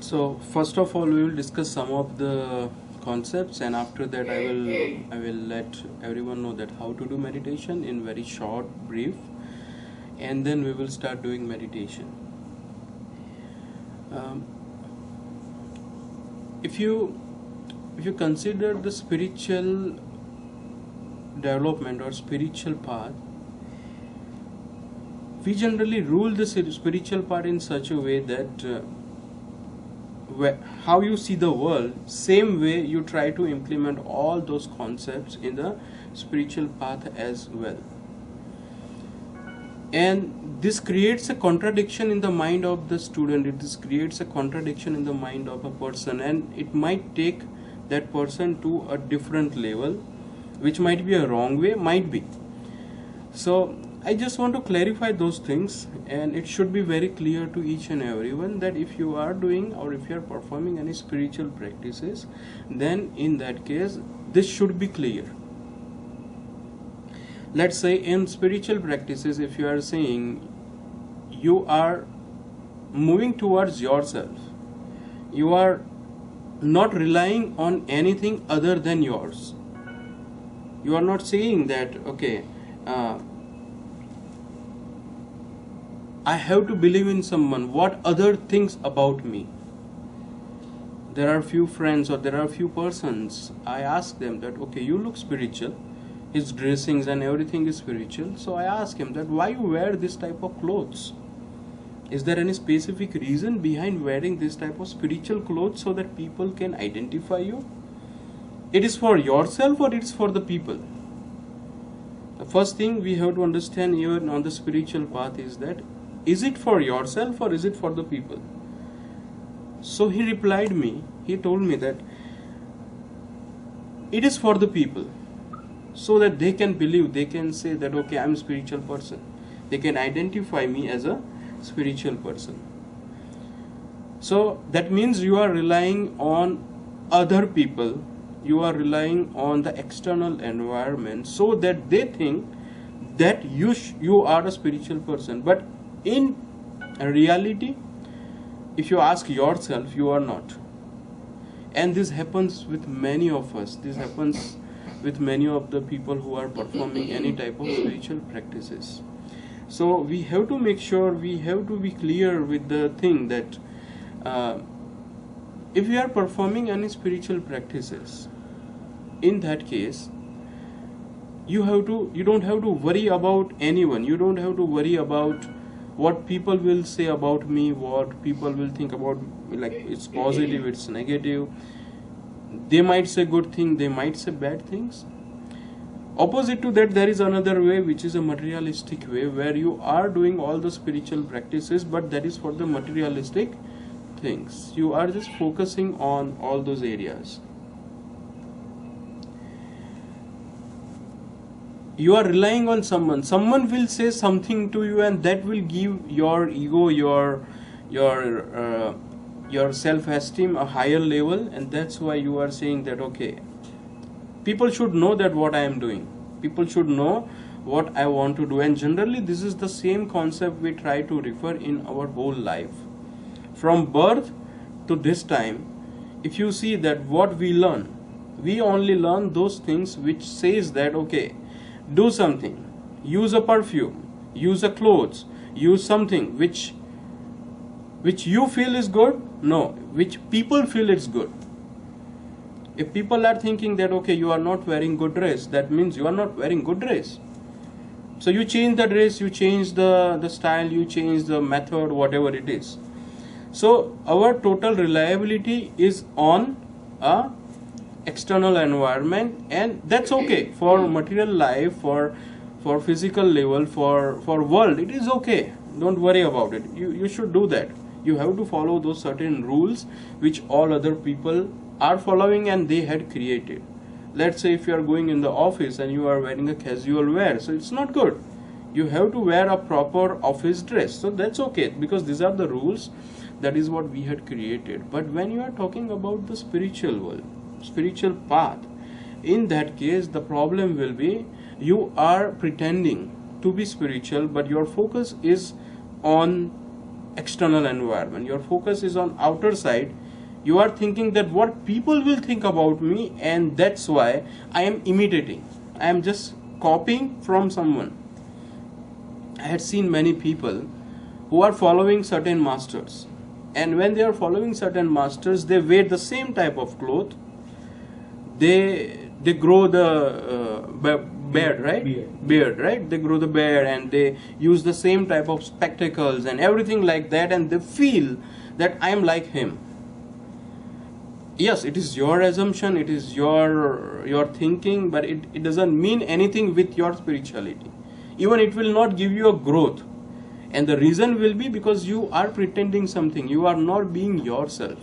So first of all, we will discuss some of the concepts, and after that, I will let everyone know that how to do meditation in very short, brief, and then we will start doing meditation. Um, if you consider the spiritual development or spiritual path, we generally rule the spiritual part in such a way that how you see the world, same way you try to implement all those concepts in the spiritual path as well. And this creates a contradiction in the mind of the student, this creates a contradiction in the mind of a person, and it might take that person to a different level, which might be a wrong way, might be. So I just want to clarify those things, and it should be very clear to each and everyone that if you are doing or if you are performing any spiritual practices, then in that case this should be clear. Let's say in spiritual practices, if you are saying you are moving towards yourself, you are not relying on anything other than yours. You are not saying that okay, I have to believe in someone, what other thinks about me. There are few friends or there are few persons, I ask them that okay, you look spiritual, his dressings and everything is spiritual, so I ask him that why you wear this type of clothes? Is there any specific reason behind wearing this type of spiritual clothes so that people can identify you? It is for yourself or it is for the people? The first thing we have to understand even on the spiritual path is that is it for yourself or is it for the people? So he replied me, he told me that it is for the people, so that they can believe, they can say that okay, I am a spiritual person, they can identify me as a spiritual person. So that means you are relying on other people, you are relying on the external environment so that they think that you are a spiritual person, but in reality, if you ask yourself, you are not. And this happens with many of us, this happens with many of the people who are performing any type of spiritual practices. So we have to make sure, we have to be clear with the thing that if you are performing any spiritual practices, in that case you don't have to worry about anyone, you don't have to worry about what people will say about me, what people will think about me, like it's positive, it's negative, they might say good thing, they might say bad things. Opposite to that, there is another way, which is a materialistic way, where you are doing all the spiritual practices, but that is for the materialistic things. You are just focusing on all those areas. You are relying on someone will say something to you, and that will give your ego, your self-esteem a higher level, and that's why you are saying that okay, people should know that what I am doing, people should know what I want to do. And generally this is the same concept we try to refer in our whole life from birth to this time. If you see that what we learn, we only learn those things which says that okay, do something, use a perfume, use a clothes, use something which you feel is good, no, which people feel it's good. If people are thinking that okay, you are not wearing good dress, that means you are not wearing good dress, so you change the dress, you change the style, you change the method, whatever it is. So our total reliability is on a external environment, and that's okay for material life, for physical level, for world, it is okay, don't worry about it. You should do that. You have to follow those certain rules which all other people are following and they had created. Let's say if you are going in the office and you are wearing a casual wear, so it's not good. You have to wear a proper office dress, so that's okay, because these are the rules, that is what we had created. But when you are talking about the spiritual world, spiritual path, in that case the problem will be you are pretending to be spiritual, but your focus is on external environment. Your focus is on outer side. You are thinking that what people will think about me, and that's why I am imitating. I am just copying from someone. I had seen many people who are following certain masters, and when they are following certain masters, they wear the same type of cloth. They grow the beard, right? Beard, right? They grow the beard, and they use the same type of spectacles and everything like that, and they feel that I am like him. Yes, it is your assumption, it is your thinking, but it doesn't mean anything with your spirituality. Even it will not give you a growth. And the reason will be because you are pretending something. You are not being yourself.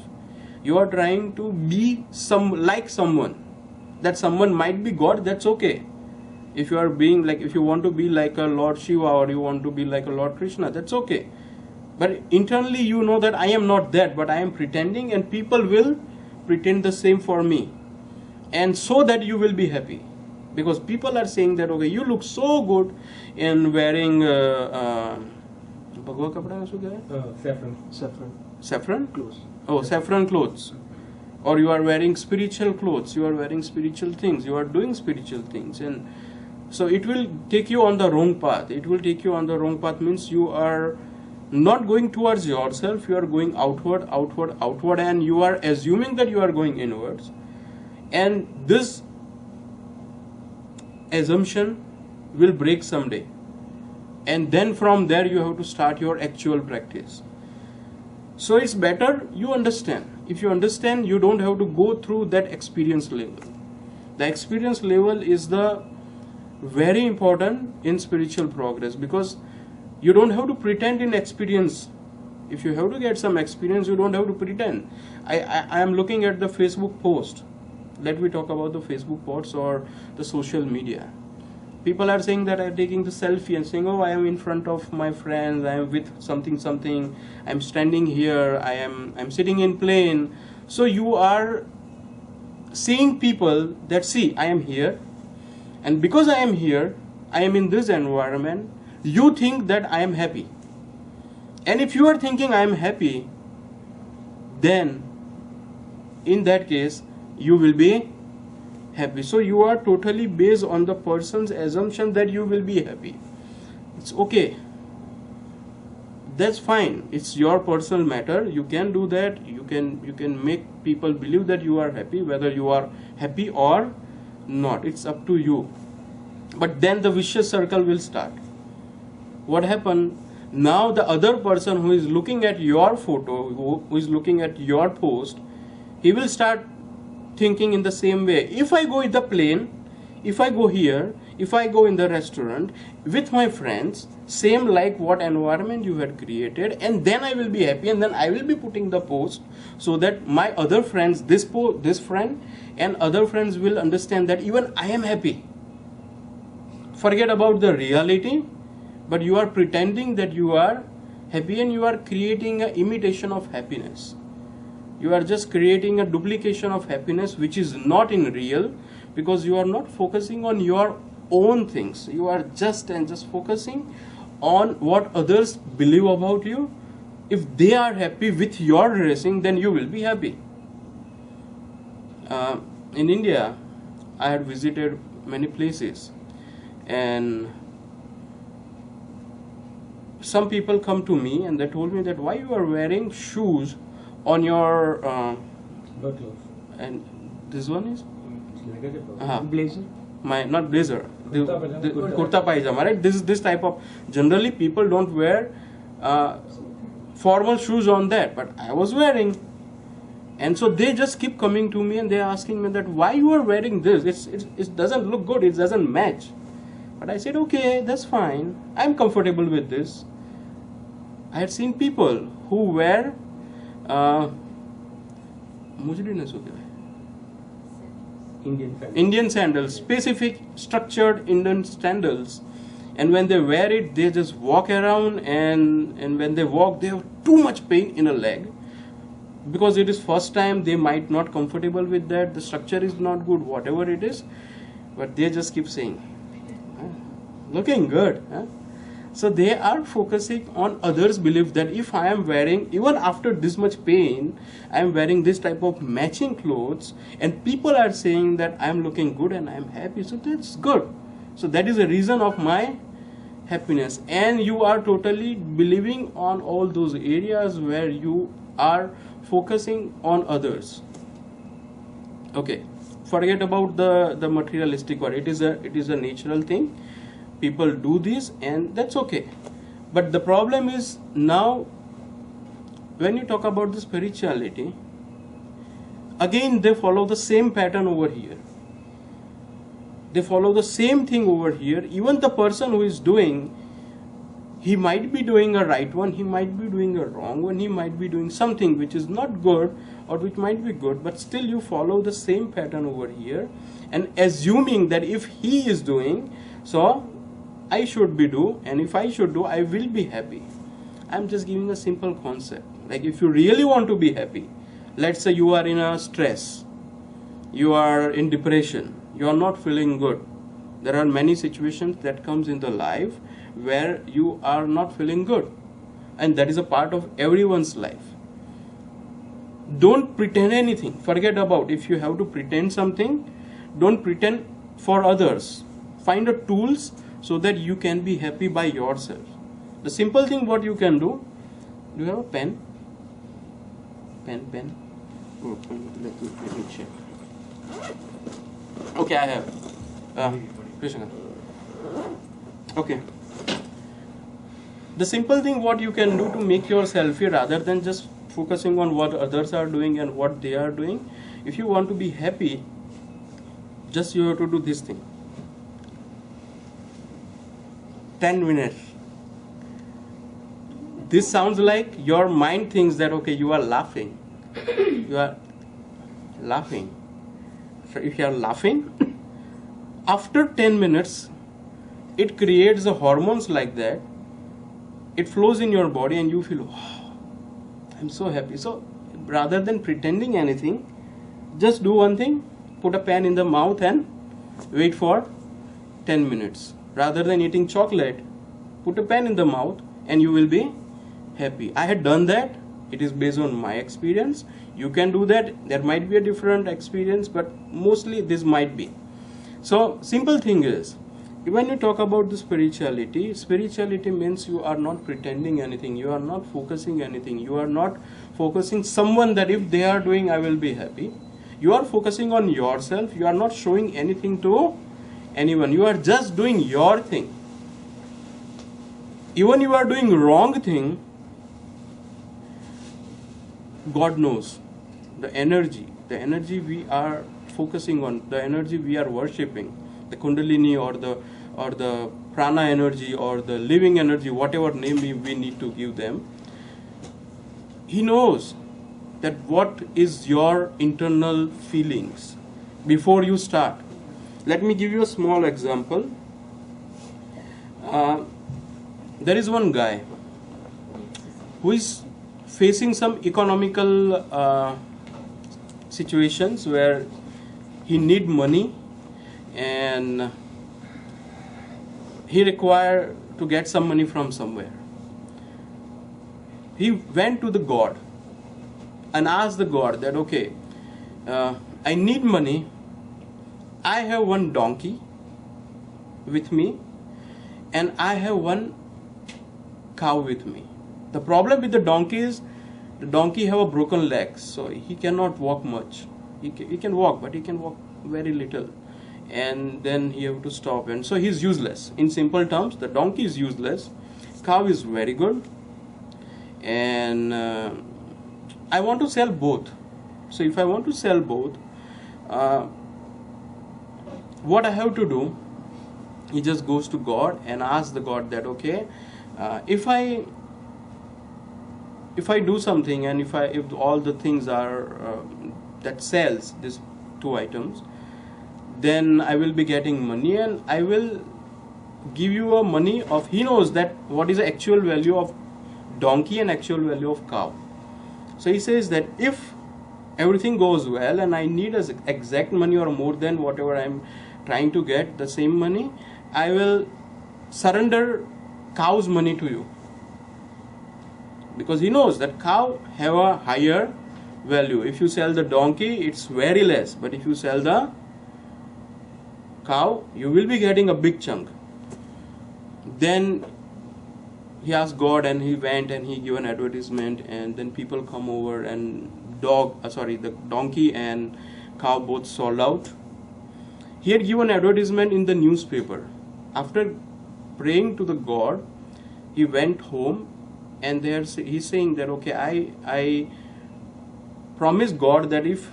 You are trying to be like someone. That someone might be God, that's okay. If you are being like, if you want to be like a Lord Shiva, or you want to be like a Lord Krishna, that's okay. But internally you know that I am not that, but I am pretending, and people will pretend the same for me. And so that you will be happy. Because people are saying that, okay, you look so good in wearing saffron clothes. Oh, saffron clothes. Or you are wearing spiritual clothes, you are wearing spiritual things, you are doing spiritual things. And so it will take you on the wrong path. It will take you on the wrong path means you are not going towards yourself, you are going outward, and you are assuming that you are going inwards. And this assumption will break someday. And then from there you have to start your actual practice. So it's better you understand. If you understand, you don't have to go through that experience level. The experience level is the very important in spiritual progress, because you don't have to pretend in experience. If you have to get some experience, you don't have to pretend. I am looking at the Facebook post. Let me talk about the Facebook posts or the social media. People are saying that I am taking the selfie and saying, oh, I am in front of my friends, I am with something, I am standing here, I am sitting in plane. So you are seeing people that, see, I am here, and because I am here, I am in this environment, you think that I am happy. And if you are thinking I am happy, then in that case you will be happy. So you are totally based on the person's assumption that you will be happy. It's okay. That's fine. It's your personal matter. You can do that. You can make people believe that you are happy, whether you are happy or not. It's up to you. But then the vicious circle will start. What happened? Now the other person who is looking at your photo, who is looking at your post, he will start thinking in the same way. If I go in the plane, if I go here, if I go in the restaurant with my friends, same like what environment you had created, and then I will be happy, and then I will be putting the post so that my other friends, this friend and other friends will understand that even I am happy. Forget about the reality, but you are pretending that you are happy, and you are creating an imitation of happiness. You are just creating a duplication of happiness which is not in real, because you are not focusing on your own things. You are just focusing on what others believe about you. If they are happy with your dressing, then you will be happy. In India, I had visited many places, and some people come to me and they told me that why you are wearing shoes on your and this one is Blazer. Not blazer, the kurta pajama, right? This type of, generally people don't wear formal shoes on that, but I was wearing. And so they just keep coming to me and they're asking me that why you are wearing this, it doesn't look good, it doesn't match. But I said, okay, that's fine, I'm comfortable with this. I had seen people who wear Indian sandals, specific structured Indian sandals, and when they wear it, they just walk around, and when they walk, they have too much pain in a leg, because it is first time, they might not comfortable with that, the structure is not good, whatever it is, but they just keep saying, looking good, huh? So they are focusing on others' belief that if I am wearing, even after this much pain, I am wearing this type of matching clothes, and people are saying that I am looking good and I am happy, so that's good. So that is the reason of my happiness. And you are totally believing on all those areas where you are focusing on others. Okay, forget about the materialistic one. It is a natural thing. People do this, and that's okay. But the problem is now when you talk about the spirituality, again they follow the same pattern over here. They follow the same thing over here. Even the person who is doing, he might be doing a right one, he might be doing a wrong one, he might be doing something which is not good or which might be good, but still you follow the same pattern over here and assuming that if he is doing, so I should be do, and if I should do, I will be happy. I'm just giving a simple concept. Like if you really want to be happy, let's say you are in a stress, you are in depression, you are not feeling good. There are many situations that comes in the life where you are not feeling good, and that is a part of everyone's life. Don't pretend anything. Forget about if you have to pretend something. Don't pretend for others. Find the tools so that you can be happy by yourself. The simple thing what you can do you have a pen? Pen. Oh, let me check. Okay, I have. Krishna. Okay. The simple thing what you can do to make yourself happy rather than just focusing on what others are doing and what they are doing, if you want to be happy, just you have to do this thing. 10 minutes. This sounds like your mind thinks that okay, you are laughing. You are laughing. So if you are laughing, after 10 minutes, it creates the hormones like that. It flows in your body and you feel, wow, I'm so happy. So rather than pretending anything, just do one thing, put a pen in the mouth and wait for 10 minutes. Rather than eating chocolate, put a pen in the mouth and you will be happy. I had done that. It is based on my experience. You can do that. There might be a different experience, but mostly this might be. So simple thing is, when you talk about the spirituality means you are not pretending anything, you are not focusing anything, you are not focusing someone that if they are doing, I will be happy. You are focusing on yourself, you are not showing anything to anyone, you are just doing your thing. Even you are doing wrong thing, God knows the energy we are focusing on, the energy we are worshipping, the Kundalini or the prana energy or the living energy, whatever name we need to give them. He knows that what is your internal feelings before you start. Let me give you a small example. There is one guy who is facing some economical situations where he need money and he required to get some money from somewhere. He went to the God and asked the God that okay, I need money. I have one donkey with me and I have one cow with me. The problem with the donkey is the donkey have a broken leg, so he cannot walk much. He can walk, but he can walk very little, and then he have to stop, and so he's useless. In simple terms, the donkey is useless. Cow is very good, and I want to sell both. So if I want to sell both, what I have to do? He just goes to God and asks the God that okay, if I do something and if all the things are that sells these two items, then I will be getting money and I will give you a money of, he knows that what is the actual value of donkey and actual value of cow. So he says that if everything goes well and I need as exact money or more than whatever I'm trying to get, the same money, I will surrender cow's money to you, because he knows that cow have a higher value. If you sell the donkey, it's very less, but if you sell the cow, you will be getting a big chunk. Then he asked God, and he went and he gave an advertisement, and then people come over, and the donkey and cow both sold out. He had given advertisement in the newspaper. After praying to the God, he went home, and he's saying that, okay, I promised God that if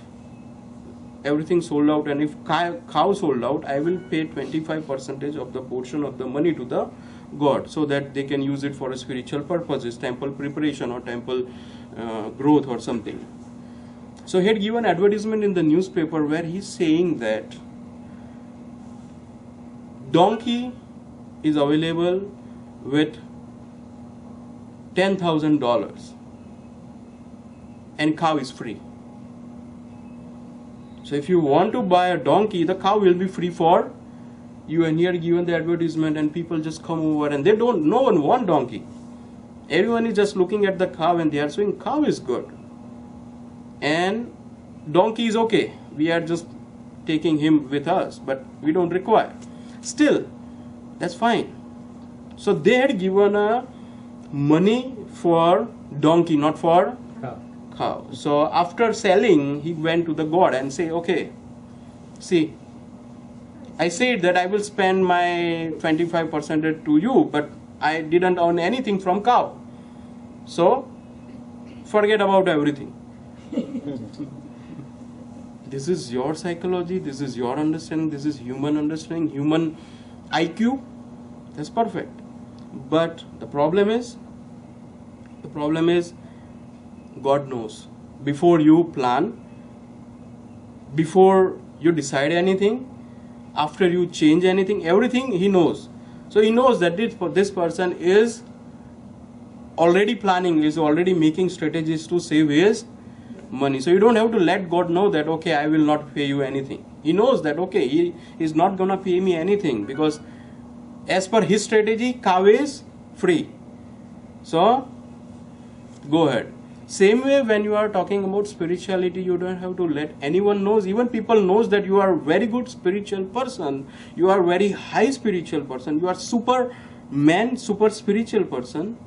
everything sold out and if cow sold out, I will pay 25% of the portion of the money to the God, so that they can use it for a spiritual purposes, temple preparation or temple growth or something. So he had given advertisement in the newspaper where he's saying that donkey is available with $10,000 and cow is free. So if you want to buy a donkey, the cow will be free for you. And here given the advertisement, and people just come over, and no one want donkey. Everyone is just looking at the cow, and they are saying cow is good and donkey is okay. We are just taking him with us, but we don't require. Still, that's fine. So they had given a money for donkey, not for cow. So after selling, he went to the God and say, okay, see, I said that I will spend my 25% to you, but I didn't earn anything from cow. So forget about everything. This is your psychology, this is your understanding, this is human understanding, human IQ. That's perfect. But the problem is God knows. Before you plan, before you decide anything, after you change anything, everything he knows. So he knows that this person is already planning, is already making strategies to save his money. So you don't have to let God know that, okay, I will not pay you anything. He knows that, okay, he is not gonna pay me anything, because as per his strategy, cow is free. So go ahead. Same way, when you are talking about spirituality, you don't have to let anyone knows. Even people knows that you are very good spiritual person, you are very high spiritual person, you are superman, super spiritual person.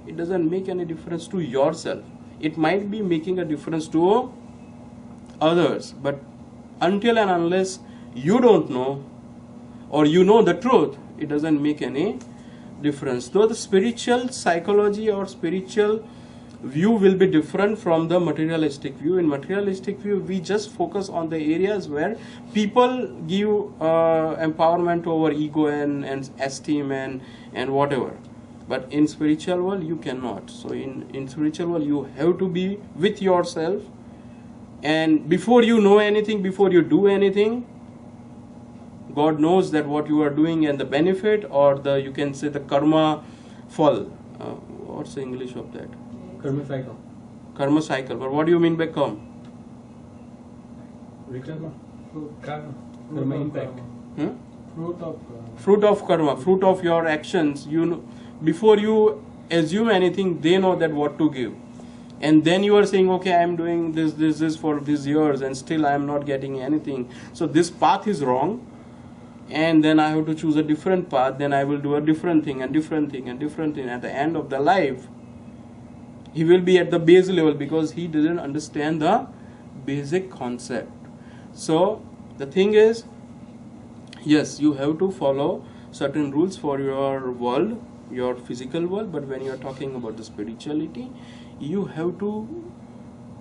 It doesn't make any difference to yourself. It might be making a difference to others, but until and unless you don't know, or you know the truth, it doesn't make any difference. Though the spiritual psychology or spiritual view will be different from the materialistic view. In materialistic view, we just focus on the areas where people give empowerment over ego and esteem and whatever. But in spiritual world, you cannot. So in spiritual world, you have to be with yourself, and before you know anything, before you do anything, God knows that what you are doing and the benefit, or the, you can say, the karma fall. What's the English of that? Karma cycle. Karma cycle. But what do you mean by karma? Karma. Karma impact. Fruit of karma. Fruit of your actions. You know, before you assume anything, they know that what to give. And then you are saying, okay, I am doing this for these years, and still I am not getting anything. So this path is wrong, and then I have to choose a different path. Then I will do a different thing and different thing and different thing. At the end of the life, he will be at the base level, because he didn't understand the basic concept. So the thing is, yes, you have to follow certain rules for your world, your physical world, but when you are talking about the spirituality, you have to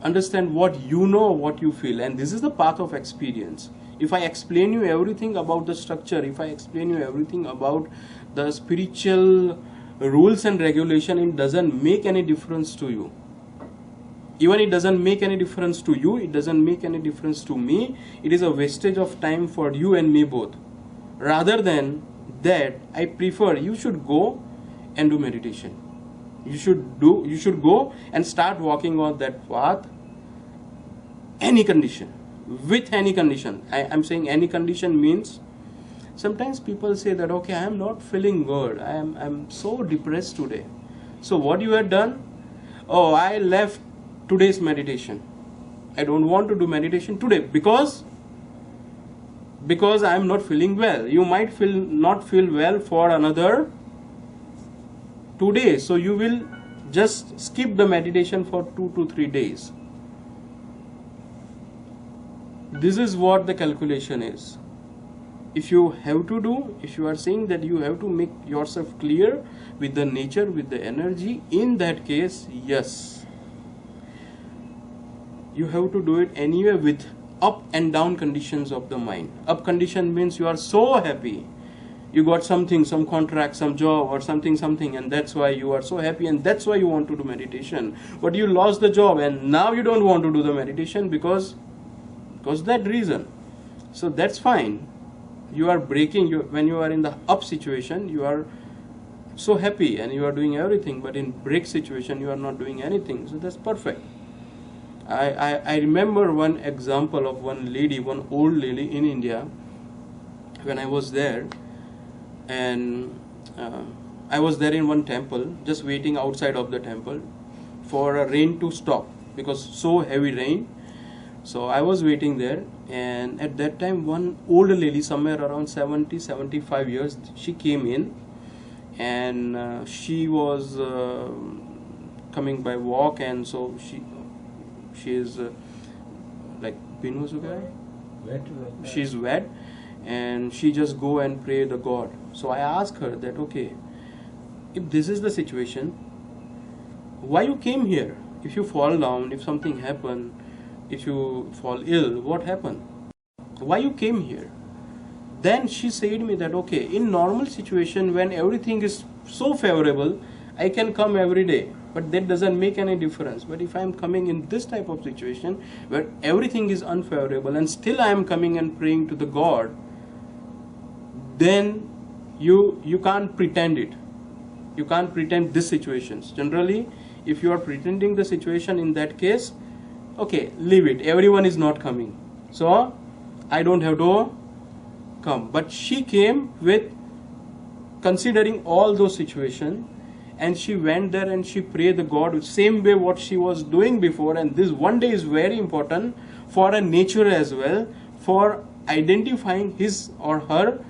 understand what you know, what you feel, and this is the path of experience. If I explain you everything about the structure, if I explain you everything about the spiritual rules and regulation, it doesn't make any difference to you. Even it doesn't make any difference to you, it doesn't make any difference to me. It is a wastage of time for you and me both. Rather than that, I prefer you should go and do meditation. You should go and start walking on that path. Any condition, with any condition. I'm saying any condition means Sometimes people say that, okay, I am not feeling good, I'm so depressed today. So what you had done? Oh, I left today's meditation. I don't want to do meditation today because I am not feeling well. You might not feel well for another 2 days, so you will just skip the meditation for 2 to 3 days. This is what the calculation is. If you have to do, if you are saying that you have to make yourself clear with the nature, with the energy, in that case, yes, you have to do it anyway with up and down conditions of the mind. Up condition means you are so happy, you got something, some contract, some job or something, and that's why you are so happy and that's why you want to do meditation. But you lost the job and now you don't want to do the meditation because that reason. So that's fine. You are breaking, when you are in the up situation, you are so happy and you are doing everything, but in break situation you are not doing anything. So that's perfect. I remember one example of one old lady in India when I was there, and I was there in one temple, just waiting outside of the temple for a rain to stop because so heavy rain. So I was waiting there, and at that time one old lady, somewhere around 70-75 years, she came in, and she was coming by walk, and so she is like Wet. she's wet, and she just go and pray the God. So I asked her that, okay, if this is the situation, why you came here? If you fall down, if something happen, if you fall ill, what happened? Why you came here? Then she said me that, okay, in normal situation when everything is so favorable, I can come every day, but that doesn't make any difference. But if I am coming in this type of situation where everything is unfavorable and still I am coming and praying to the God, then you can't pretend it. You can't pretend these situations. Generally, if you are pretending the situation, in that case, okay, leave it. Everyone is not coming, so I don't have to come. But she came with considering all those situations, and she went there and she prayed the God same way what she was doing before. And this one day is very important for a nature as well, for identifying his or her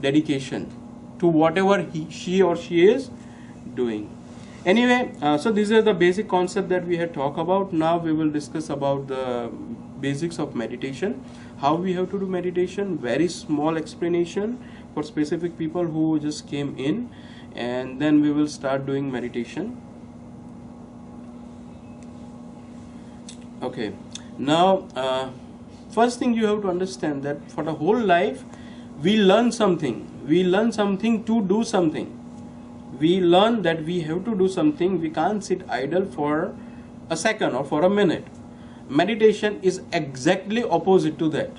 dedication to whatever she or she is doing. Anyway, so these are the basic concept that we had talked about. Now we will discuss about the basics of meditation, how we have to do meditation, very small explanation for specific people who just came in, and then we will start doing meditation. Okay, now first thing you have to understand that for the whole life we learn something to do something. We learn that we have to do something. We can't sit idle for a second or for a minute. Meditation is exactly opposite to that.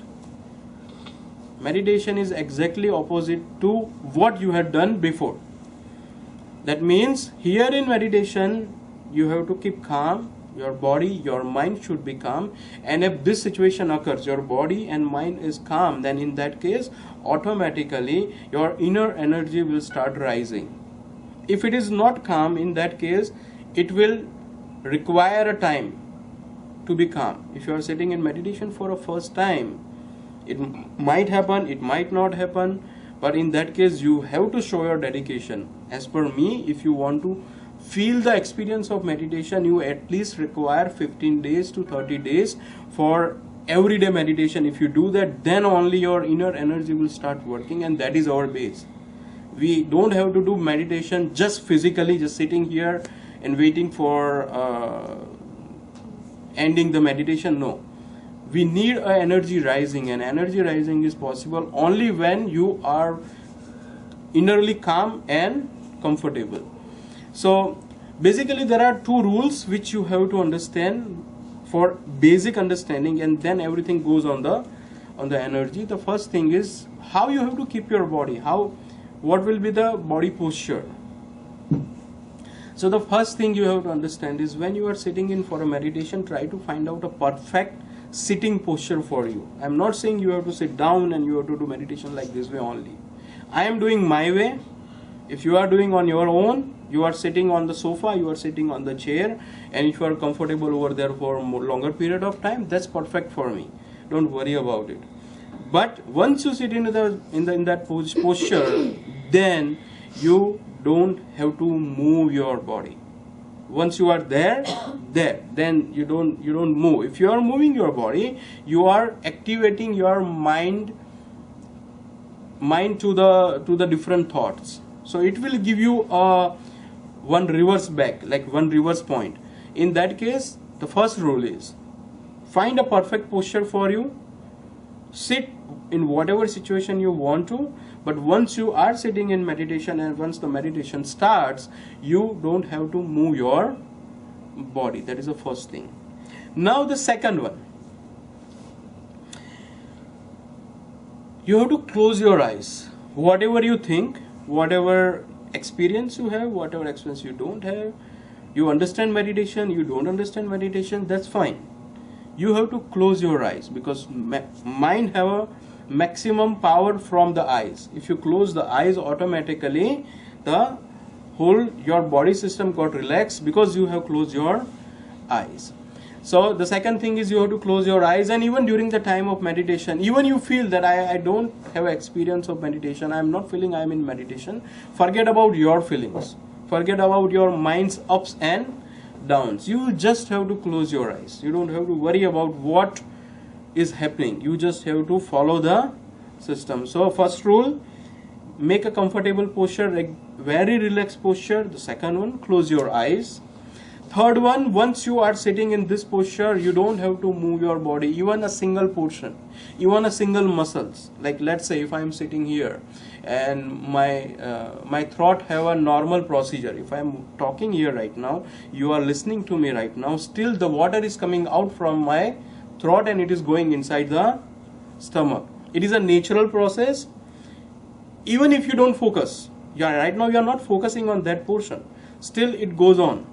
Meditation is exactly opposite to what you had done before. That means here in meditation you have to keep calm. Your body, your mind should be calm, and if this situation occurs, your body and mind is calm, then in that case automatically your inner energy will start rising. If it is not calm, in that case it will require a time to be calm. If you are sitting in meditation for a first time, it might happen, it might not happen, but in that case you have to show your dedication. As per me, if you want to feel the experience of meditation, you at least require 15 days to 30 days for everyday meditation. If you do that, then only your inner energy will start working, and that is our base. We don't have to do meditation just physically, just sitting here and waiting for ending the meditation. No, we need a energy rising, and energy rising is possible only when you are innerly calm and comfortable. So basically there are two rules which you have to understand for basic understanding, and then everything goes on the energy. The first thing is how you have to keep your body, what will be the body posture. So the first thing you have to understand is when you are sitting in for a meditation, try to find out a perfect sitting posture for you. I'm not saying you have to sit down and you have to do meditation like this way only. I am doing my way. If you are doing on your own, you are sitting on the sofa, you are sitting on the chair, and if you are comfortable over there for a longer period of time, that's perfect for me. Don't worry about it. But once you sit in that posture, then you don't have to move your body. Once you are there, then you don't move. If you are moving your body, you are activating your mind to the different thoughts. So it will give you one reverse back, like one reverse point. In that case, the first rule is find a perfect posture for you. Sit in whatever situation you want to, but once you are sitting in meditation and once the meditation starts, you don't have to move your body. That is the first thing. Now the second one, you have to close your eyes. Whatever you think, whatever experience you have, whatever experience you don't have, you understand meditation, you don't understand meditation, that's fine. You have to close your eyes because mind have a maximum power from the eyes. If you close the eyes, automatically the whole your body system got relaxed because you have closed your eyes. So the second thing is you have to close your eyes, and even during the time of meditation, even you feel that I don't have experience of meditation, I am not feeling I am in meditation, forget about your feelings, forget about your mind's ups and downs. You just have to close your eyes. You don't have to worry about what is happening. You just have to follow the system. So first rule, make a comfortable posture, like very relaxed posture. The second one, close your eyes. Third one, once you are sitting in this posture, you don't have to move your body, even a single portion, even a single muscles. Like let's say if I am sitting here and my throat have a normal procedure. If I am talking here right now, you are listening to me right now, still the water is coming out from my throat and it is going inside the stomach. It is a natural process. Even if you don't focus, right now you are not focusing on that portion, still it goes on.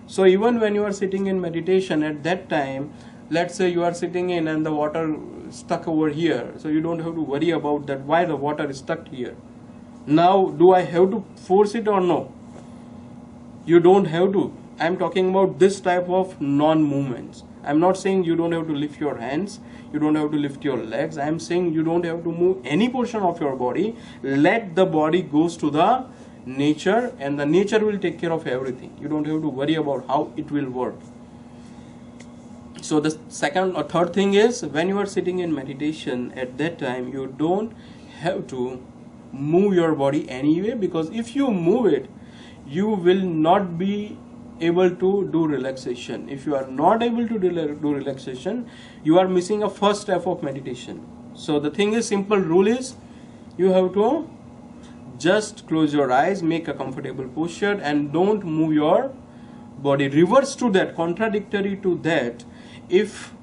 So even when you are sitting in meditation, at that time, let's say you are sitting in and the water stuck over here, so you don't have to worry about that, why the water is stuck here. Now, do I have to force it or no? You don't have to. I am talking about this type of non-movements. I am not saying you don't have to lift your hands, you don't have to lift your legs. I am saying you don't have to move any portion of your body. Let the body goes to the nature, and the nature will take care of everything. You don't have to worry about how it will work. So the second or third thing is, when you are sitting in meditation, at that time you don't have to move your body anyway, because if you move it, you will not be able to do relaxation. If you are not able to do relaxation, you are missing a first step of meditation. So the thing is, simple rule is, you have to just close your eyes, make a comfortable posture, and don't move your body. Reverse to that, contradictory to that, if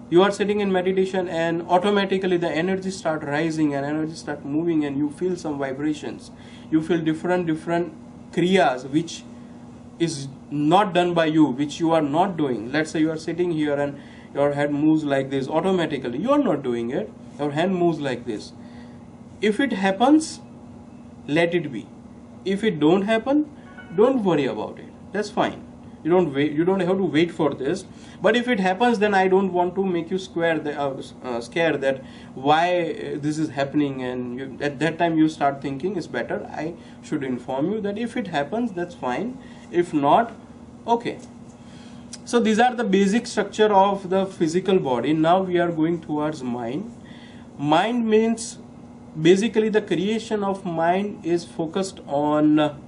you are sitting in meditation and automatically the energy start rising and energy start moving and you feel some vibrations, you feel different kriyas which is not done by you, which you are not doing. Let's say you are sitting here and your head moves like this automatically, you are not doing it, your hand moves like this. If it happens, let it be. If it don't happen, don't worry about it. That's fine. You don't have to wait for this. But if it happens, then I don't want to make you scared that why this is happening, and at that time you start thinking it's better I should inform you that if it happens, that's fine. If not, okay. So these are the basic structure of the physical body. Now we are going towards mind. Mind means basically the creation of mind is focused on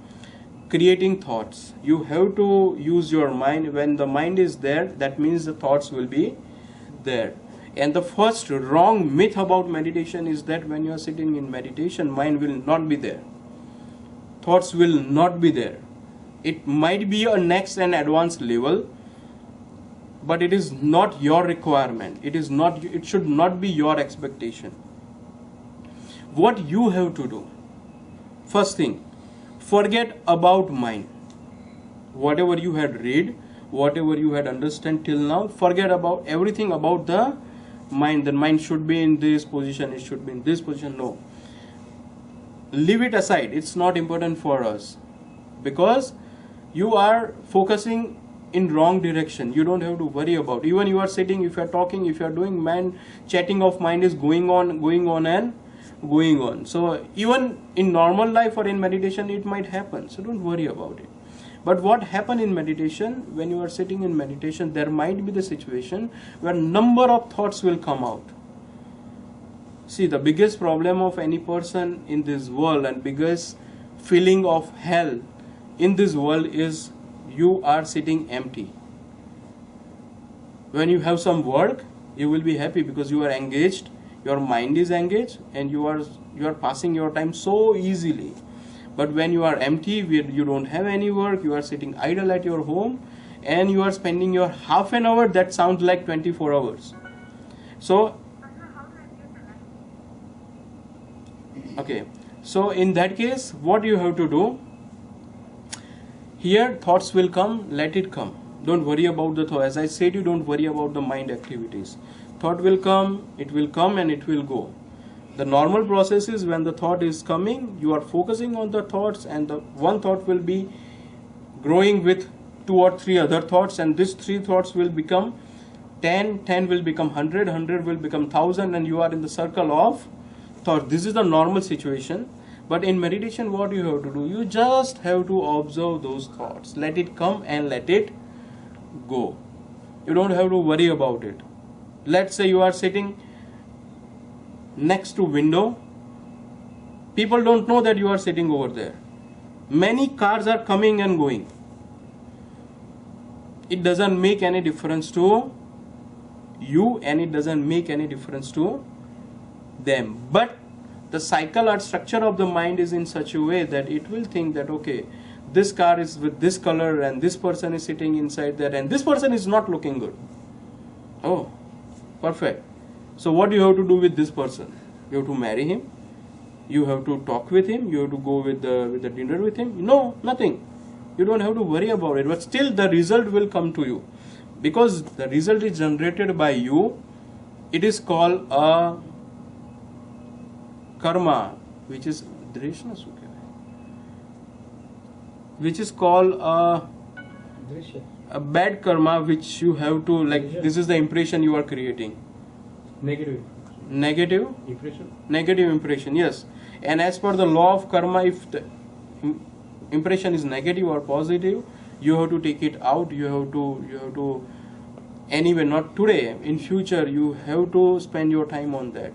creating thoughts. You have to use your mind. When the mind is there, that means the thoughts will be there. And the first wrong myth about meditation is that when you are sitting in meditation, mind will not be there, thoughts will not be there. It might be a next and advanced level, but it is not your requirement. It should not be your expectation. What you have to do, first thing, forget about mind. Whatever you had read, whatever you had understand till now, forget about everything about the mind. The mind should be in this position, it should be in this position. No. leave it aside, it's not important for us, because you are focusing in wrong direction. You don't have to worry about, even you are sitting, if you are talking, if you are doing, mind chatting of mind is going on and going on. So even in normal life or in meditation it might happen, so don't worry about it. But what happen in meditation, when you are sitting in meditation, there might be the situation where number of thoughts will come out. See, the biggest problem of any person in this world and biggest feeling of hell in this world is you are sitting empty. When you have some work, you will be happy because you are engaged, your mind is engaged, and you are passing your time so easily. But when you are empty, where you don't have any work, you are sitting idle at your home, and you are spending your half an hour, that sounds like 24 hours. So okay, so in that case, what you have to do, here thoughts will come, let it come. Don't worry about the thought. As I said, you don't worry about the mind activities. Thought will come and it will go. The normal process is, when the thought is coming, you are focusing on the thoughts, and the one thought will be growing with 2 or 3 other thoughts, and these 3 thoughts will become 10, 10 will become 100, 100 will become 1000, and you are in the circle of thought. This is the normal situation. But in meditation, what you have to do, you just have to observe those thoughts, let it come and let it go. You don't have to worry about it. Let's say you are sitting next to window, people don't know that you are sitting over there. Many cars are coming and going. It doesn't make any difference to you, and it doesn't make any difference to them. But the cycle or structure of the mind is in such a way that it will think that, okay, this car is with this color, and this person is sitting inside that, and this person is not looking good. Oh, perfect. So what do you have to do with this person? You have to marry him, you have to talk with him, you have to go with the dinner with him. No, nothing. You don't have to worry about it, but still the result will come to you, because the result is generated by you. It is called a karma, which is called a bad karma, which you have to, like, this is the impression you are creating. Negative impression, yes. And as per the law of karma, if the impression is negative or positive, you have to take it out. You have to anyway, not today, in future you have to spend your time on that.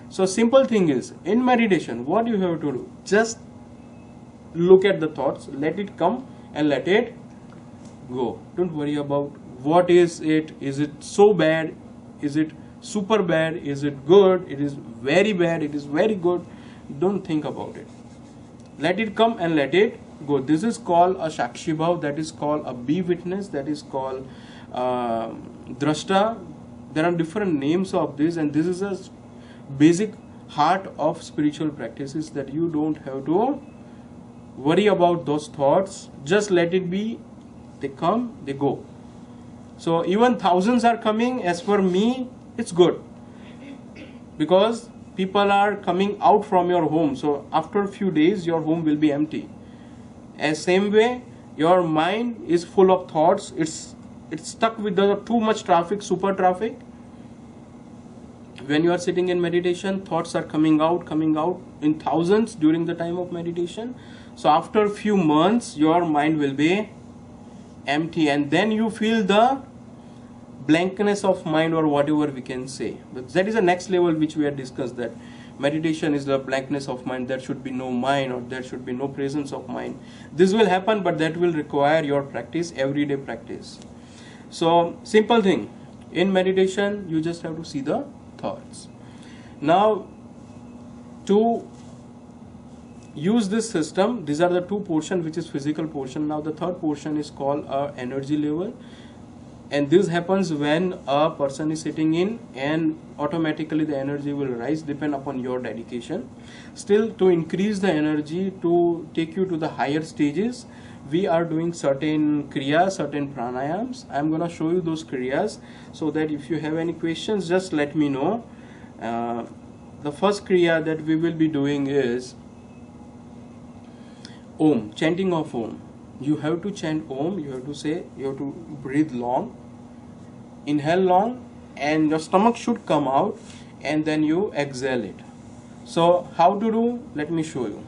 So simple thing is, in meditation, what you have to do, just look at the thoughts, let it come and let it go. Don't worry about what is it so bad, is it super bad, is it good, it is very bad, it is very good. Don't think about it. Let it come and let it go. This is called a Shakshi Bhav, that is called a be witness, that is called Drashta. There are different names of this, and this is a basic heart of spiritual practices, that you don't have to worry about those thoughts. Just let it be. They come, they go. So even thousands are coming, as per me, it's good, because people are coming out from your home. So after a few days, your home will be empty. As same way, your mind is full of thoughts. It's stuck with the too much traffic, super traffic. When you are sitting in meditation, thoughts are coming out in thousands during the time of meditation. So after a few months, your mind will be empty, and then you feel the blankness of mind, or whatever we can say. But that is the next level which we had discussed, that meditation is the blankness of mind. There should be no mind, or there should be no presence of mind. This will happen, but that will require your practice, everyday practice. So simple thing, in meditation you just have to see the thoughts. Now, to use this system, these are the 2 portions, which is physical portion. Now the third portion is called energy level, and this happens when a person is sitting in, and automatically the energy will rise, depend upon your dedication. Still, to increase the energy, to take you to the higher stages, we are doing certain kriyas, certain pranayams. I am going to show you those kriyas, so that if you have any questions, just let me know. The first kriya that we will be doing is Om, chanting of Om. You have to chant Om, you have to say, you have to breathe long, inhale long, and your stomach should come out, and then you exhale it. So how to do? Let me show you.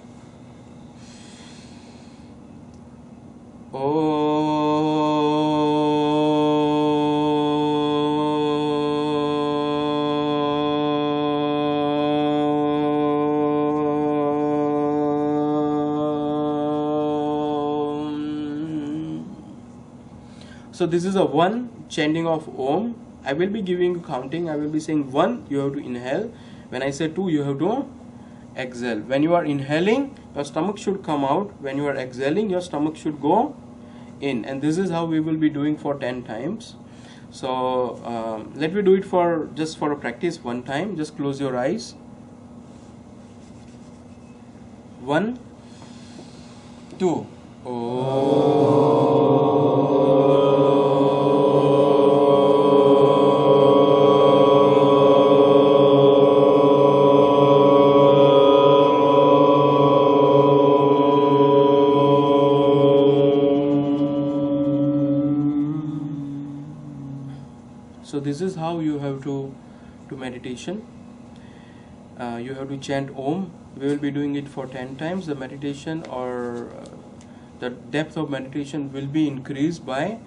So this is a 1 chanting of Om. I will be giving counting. I will be saying 1, you have to inhale. When I say 2, you have to exhale. When you are inhaling, your stomach should come out. When you are exhaling, your stomach should go in. And this is how we will be doing for 10 times. So let me do it for just for a practice one time. Just close your eyes. 1, 2. So this is how you have to do meditation. You have to chant Om. We will be doing it for 10 times. The meditation or the depth of meditation will be increased by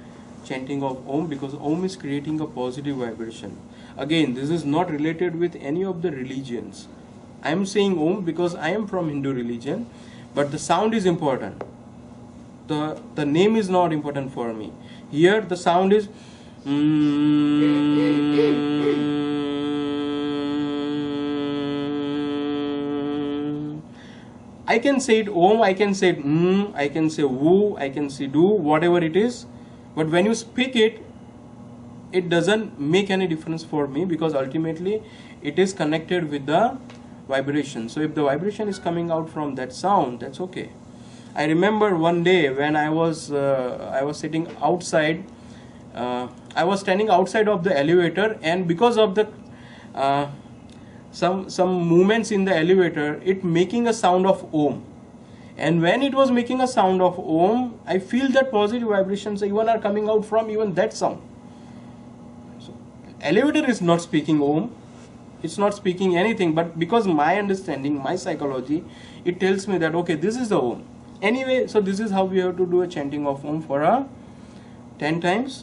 chanting of Om, because Om is creating a positive vibration. Again, this is not related with any of the religions. I am saying Om because I am from Hindu religion, but the sound is important. The name is not important for me. Here the sound is I can say it Om, I can say it I can say woo, I can say do, whatever it is. But when you speak it, it doesn't make any difference for me, because ultimately it is connected with the vibration. So if the vibration is coming out from that sound, that's okay. I remember one day when I was sitting outside. I was standing outside of the elevator, and because of the some movements in the elevator, it making a sound of Om. And when it was making a sound of Om, I feel that positive vibrations even are coming out from even that sound. So elevator is not speaking Om, it's not speaking anything, but because my understanding, my psychology, it tells me that okay, this is the Om. Anyway, so this is how we have to do a chanting of Om for 10 times.